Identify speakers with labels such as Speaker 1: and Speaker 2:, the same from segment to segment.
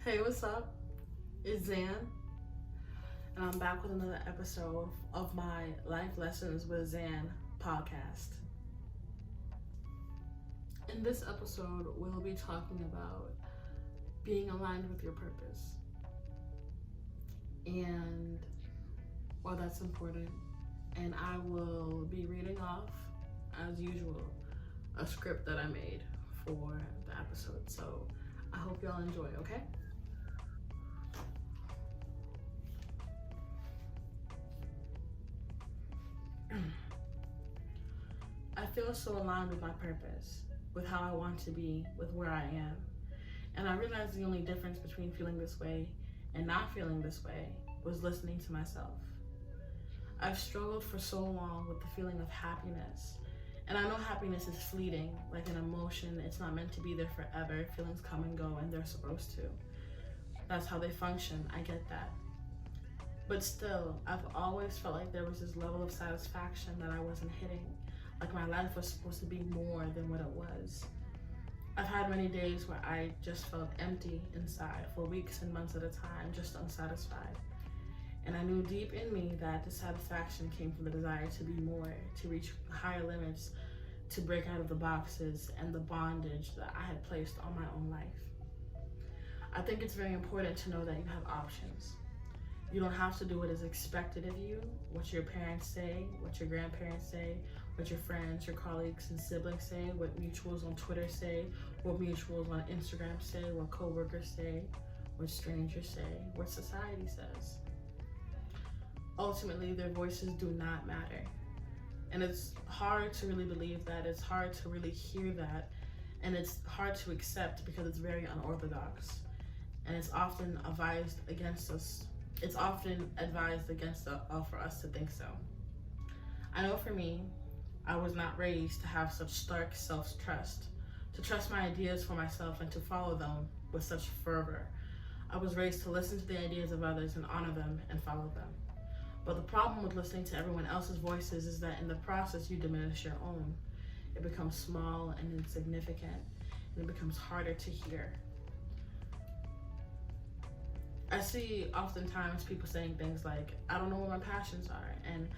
Speaker 1: Hey, what's up? It's Zan, and I'm back with another episode of my Life Lessons with Zan podcast. In this episode, we'll be talking about being aligned with your purpose and why that's important. And I will be reading off, as usual, a script that I made for the episode. So I hope y'all enjoy, okay? I feel so aligned with my purpose, with how I want to be, with where I am. And I realized the only difference between feeling this way and not feeling this way was listening to myself. I've struggled for so long with the feeling of happiness. And I know happiness is fleeting, like an emotion. It's not meant to be there forever. Feelings come and go, and they're supposed to. That's how they function. I get that. But still, I've always felt like there was this level of satisfaction that I wasn't hitting. Like my life was supposed to be more than what it was. I've had many days where I just felt empty inside for weeks and months at a time, just unsatisfied. And I knew deep in me that the satisfaction came from the desire to be more, to reach higher limits, to break out of the boxes and the bondage that I had placed on my own life. I think it's very important to know that you have options. You don't have to do what is expected of you, what your parents say, what your grandparents say, what your friends, your colleagues and siblings say, what mutuals on Twitter say, what mutuals on Instagram say, what coworkers say, what strangers say, what society says. Ultimately, their voices do not matter. And it's hard to really believe that, it's hard to really hear that, and it's hard to accept because it's very unorthodox. And it's often advised against us. It's often advised against for us to think so. I know for me, I was not raised to have such stark self-trust, to trust my ideas for myself and to follow them with such fervor. I was raised to listen to the ideas of others and honor them and follow them. But the problem with listening to everyone else's voices is that in the process you diminish your own. It becomes small and insignificant, and it becomes harder to hear. I see oftentimes people saying things like, I don't know what my passions are, and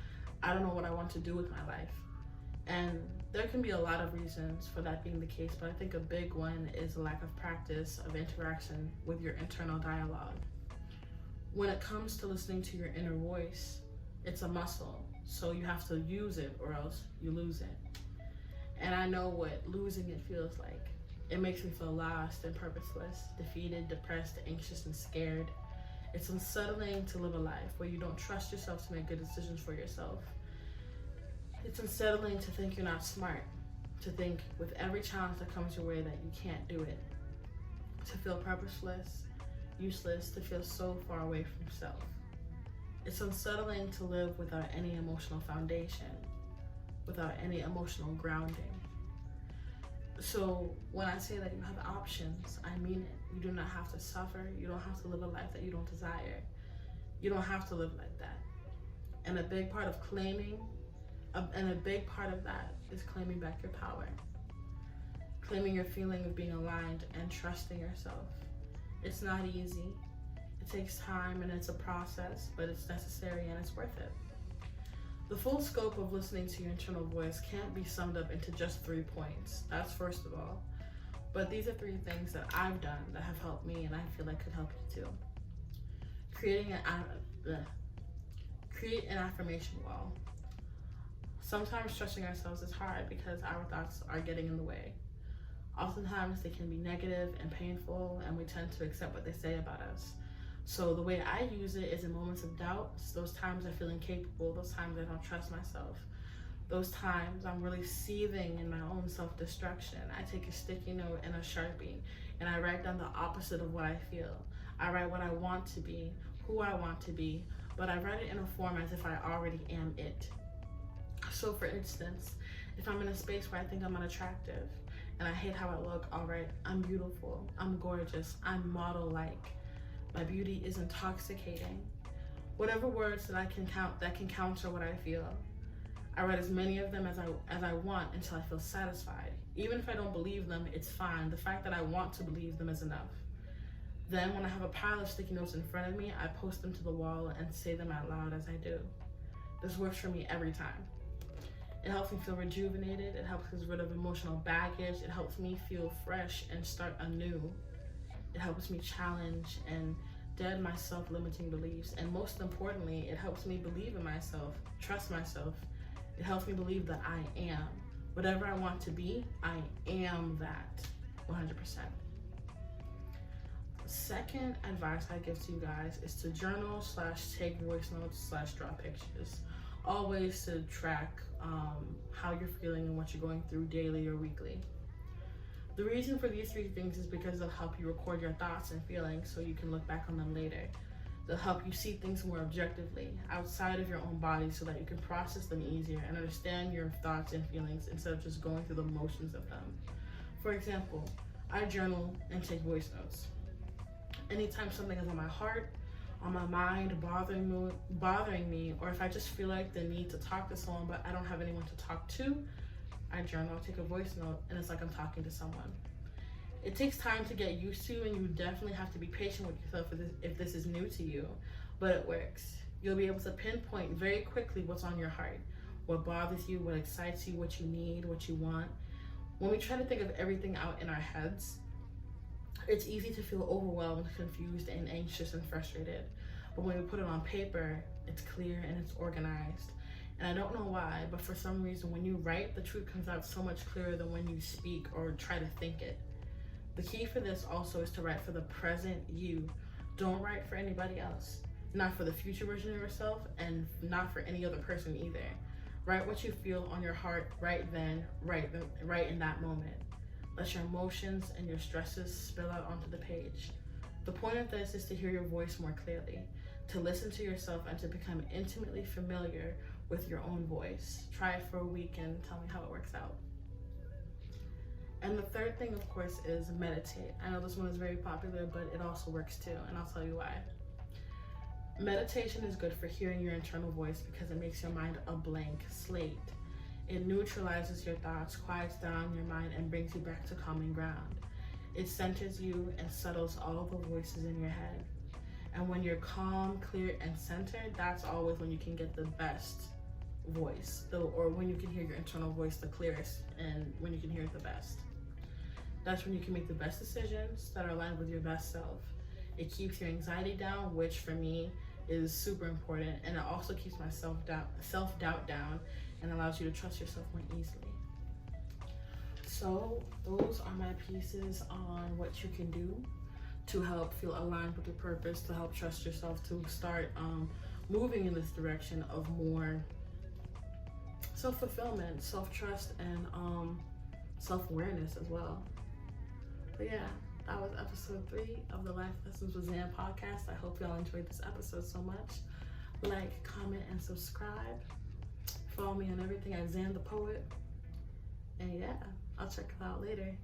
Speaker 1: I don't know what I want to do with my life. And there can be a lot of reasons for that being the case, but I think a big one is a lack of practice of interaction with your internal dialogue. When it comes to listening to your inner voice, it's a muscle, so you have to use it or else you lose it. And I know what losing it feels like. It makes me feel lost and purposeless, defeated, depressed, anxious, and scared. It's unsettling to live a life where you don't trust yourself to make good decisions for yourself. It's unsettling to think you're not smart, to think with every challenge that comes your way that you can't do it, to feel purposeless, useless, to feel so far away from self. It's unsettling to live without any emotional foundation, without any emotional grounding. So when I say that you have options, I mean it. You do not have to suffer. You don't have to live a life that you don't desire. You don't have to live like that. And a big part of that is claiming back your power. Claiming your feeling of being aligned and trusting yourself. It's not easy. It takes time and it's a process, but it's necessary and it's worth it. The full scope of listening to your internal voice can't be summed up into just 3 points. That's first of all. But these are 3 things that I've done that have helped me and I feel like could help you too. Create an affirmation wall. Sometimes trusting ourselves is hard because our thoughts are getting in the way. Oftentimes they can be negative and painful and we tend to accept what they say about us. So the way I use it is in moments of doubt, those times I feel incapable, those times I don't trust myself, those times I'm really seething in my own self-destruction. I take a sticky note and a Sharpie and I write down the opposite of what I feel. I write what I want to be, who I want to be, but I write it in a form as if I already am it. So for instance, if I'm in a space where I think I'm unattractive and I hate how I look, I'll write, I'm beautiful, I'm gorgeous, I'm model-like. My beauty is intoxicating. Whatever words that I can counter what I feel. I write as many of them as I want until I feel satisfied. Even if I don't believe them, it's fine. The fact that I want to believe them is enough. Then when I have a pile of sticky notes in front of me, I post them to the wall and say them out loud as I do. This works for me every time. It helps me feel rejuvenated. It helps get rid of emotional baggage. It helps me feel fresh and start anew. It helps me challenge and dead my self-limiting beliefs. And most importantly, it helps me believe in myself, trust myself. It helps me believe that I am. Whatever I want to be, I am that 100%. Second advice I give to you guys is to journal / take voice notes / draw pictures. Always to track how you're feeling and what you're going through daily or weekly. The reason for these 3 things is because they'll help you record your thoughts and feelings so you can look back on them later. They'll help you see things more objectively, outside of your own body, so that you can process them easier and understand your thoughts and feelings instead of just going through the motions of them. For example, I journal and take voice notes. Anytime something is on my heart, on my mind, bothering me, or if I just feel like the need to talk to someone but I don't have anyone to talk to, I journal, take a voice note, and it's like I'm talking to someone. It takes time to get used to, and you definitely have to be patient with yourself if this is new to you, but it works. You'll be able to pinpoint very quickly what's on your heart, what bothers you, what excites you, what you need, what you want. When we try to think of everything out in our heads, it's easy to feel overwhelmed, confused, and anxious and frustrated. But when we put it on paper, it's clear and it's organized. And I don't know why, but for some reason, when you write, the truth comes out so much clearer than when you speak or try to think it. The key for this also is to write for the present you. Don't write for anybody else. Not for the future version of yourself, and not for any other person either. Write what you feel on your heart right then, right in that moment. Let your emotions and your stresses spill out onto the page. The point of this is to hear your voice more clearly, to listen to yourself, and to become intimately familiar with your own voice. Try it for a week and tell me how it works out. And the third thing, of course, is meditate. I know this one is very popular, but it also works too, and I'll tell you why. Meditation is good for hearing your internal voice because it makes your mind a blank slate. It neutralizes your thoughts, quiets down your mind, and brings you back to common ground. It centers you and settles all the voices in your head. And when you're calm, clear, and centered, that's always when you can get the best voice, or when you can hear your internal voice the clearest, and when you can hear it the best. That's when you can make the best decisions that are aligned with your best self. It keeps your anxiety down, which for me is super important, and it also keeps my self-doubt down and allows you to trust yourself more easily. So those are my pieces on what you can do to help feel aligned with your purpose, to help trust yourself, to start moving in this direction of more self-fulfillment, self-trust, and self-awareness as well. But yeah, that was episode 3 of the Life Lessons with Zan podcast. I hope y'all enjoyed this episode so much. Like, comment, and subscribe. Follow me on everything at Zan the Poet. And yeah, I'll check it out later.